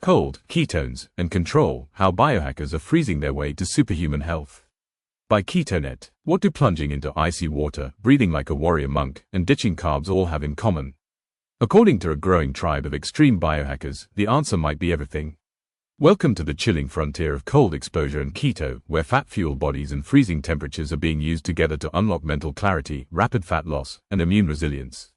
cold, ketones, and control, how biohackers are freezing their way to superhuman health. By Ketonet, what do plunging into icy water, breathing like a warrior monk, and ditching carbs all have in common? According to a growing tribe of extreme biohackers, the answer might be everything. Welcome to the chilling frontier of cold exposure and keto, where fat-fueled bodies and freezing temperatures are being used together to unlock mental clarity, rapid fat loss, and immune resilience.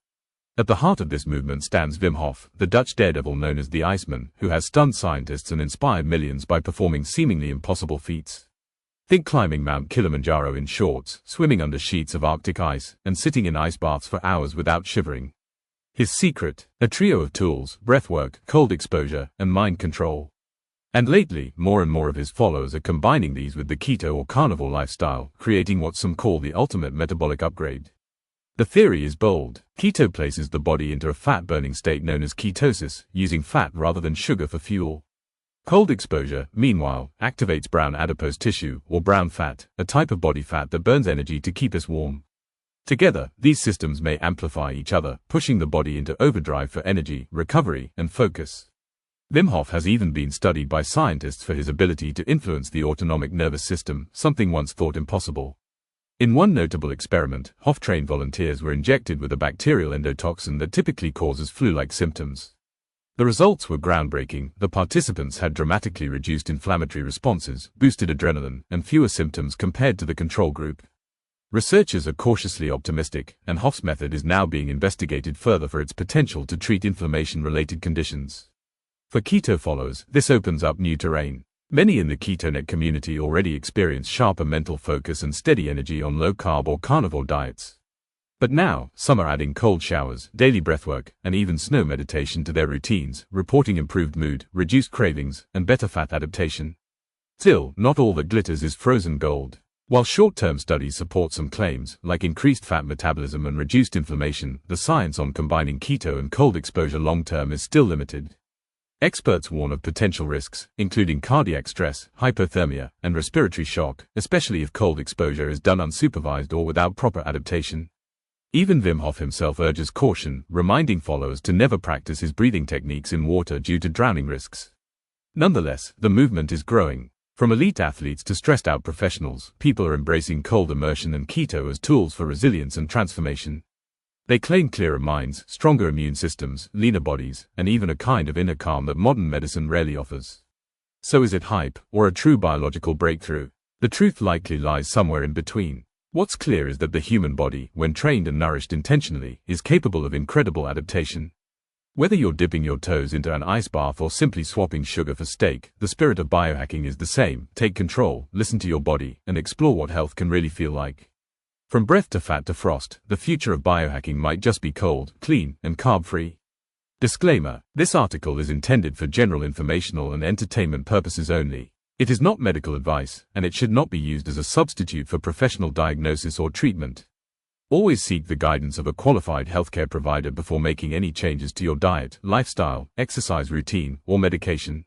At the heart of this movement stands Wim Hof, the Dutch daredevil known as the Iceman, who has stunned scientists and inspired millions by performing seemingly impossible feats. Think climbing Mount Kilimanjaro in shorts, swimming under sheets of Arctic ice, and sitting in ice baths for hours without shivering. His secret, a trio of tools: breathwork, cold exposure, and mind control. And lately, more and more of his followers are combining these with the keto or carnivore lifestyle, creating what some call the ultimate metabolic upgrade. The theory is bold. Keto places the body into a fat-burning state known as ketosis, using fat rather than sugar for fuel. Cold exposure, meanwhile, activates brown adipose tissue, or brown fat, a type of body fat that burns energy to keep us warm. Together, these systems may amplify each other, pushing the body into overdrive for energy, recovery, and focus. Wim Hof has even been studied by scientists for his ability to influence the autonomic nervous system, something once thought impossible. In one notable experiment, Hof-trained volunteers were injected with a bacterial endotoxin that typically causes flu-like symptoms. The results were groundbreaking. The participants had dramatically reduced inflammatory responses, boosted adrenaline, and fewer symptoms compared to the control group. Researchers are cautiously optimistic, and Hof's method is now being investigated further for its potential to treat inflammation-related conditions. For keto followers, this opens up new terrain. Many in the Ketonet community already experience sharper mental focus and steady energy on low-carb or carnivore diets. But now, some are adding cold showers, daily breathwork, and even snow meditation to their routines, reporting improved mood, reduced cravings, and better fat adaptation. Still, not all that glitters is frozen gold. While short-term studies support some claims, like increased fat metabolism and reduced inflammation, the science on combining keto and cold exposure long-term is still limited. Experts warn of potential risks, including cardiac stress, hypothermia, and respiratory shock, especially if cold exposure is done unsupervised or without proper adaptation. Even Wim Hof himself urges caution, reminding followers to never practice his breathing techniques in water due to drowning risks. Nonetheless, the movement is growing. From elite athletes to stressed-out professionals, people are embracing cold immersion and keto as tools for resilience and transformation. They claim clearer minds, stronger immune systems, leaner bodies, and even a kind of inner calm that modern medicine rarely offers. So is it hype, or a true biological breakthrough? The truth likely lies somewhere in between. What's clear is that the human body, when trained and nourished intentionally, is capable of incredible adaptation. Whether you're dipping your toes into an ice bath or simply swapping sugar for steak, the spirit of biohacking is the same. Take control, listen to your body, and explore what health can really feel like. From breath to fat to frost, the future of biohacking might just be cold, clean, and carb-free. Disclaimer: this article is intended for general informational and entertainment purposes only. It is not medical advice, and it should not be used as a substitute for professional diagnosis or treatment. Always seek the guidance of a qualified healthcare provider before making any changes to your diet, lifestyle, exercise routine, or medication.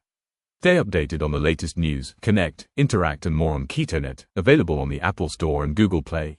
Stay updated on the latest news, connect, interact, and more on Ketonet, available on the Apple Store and Google Play.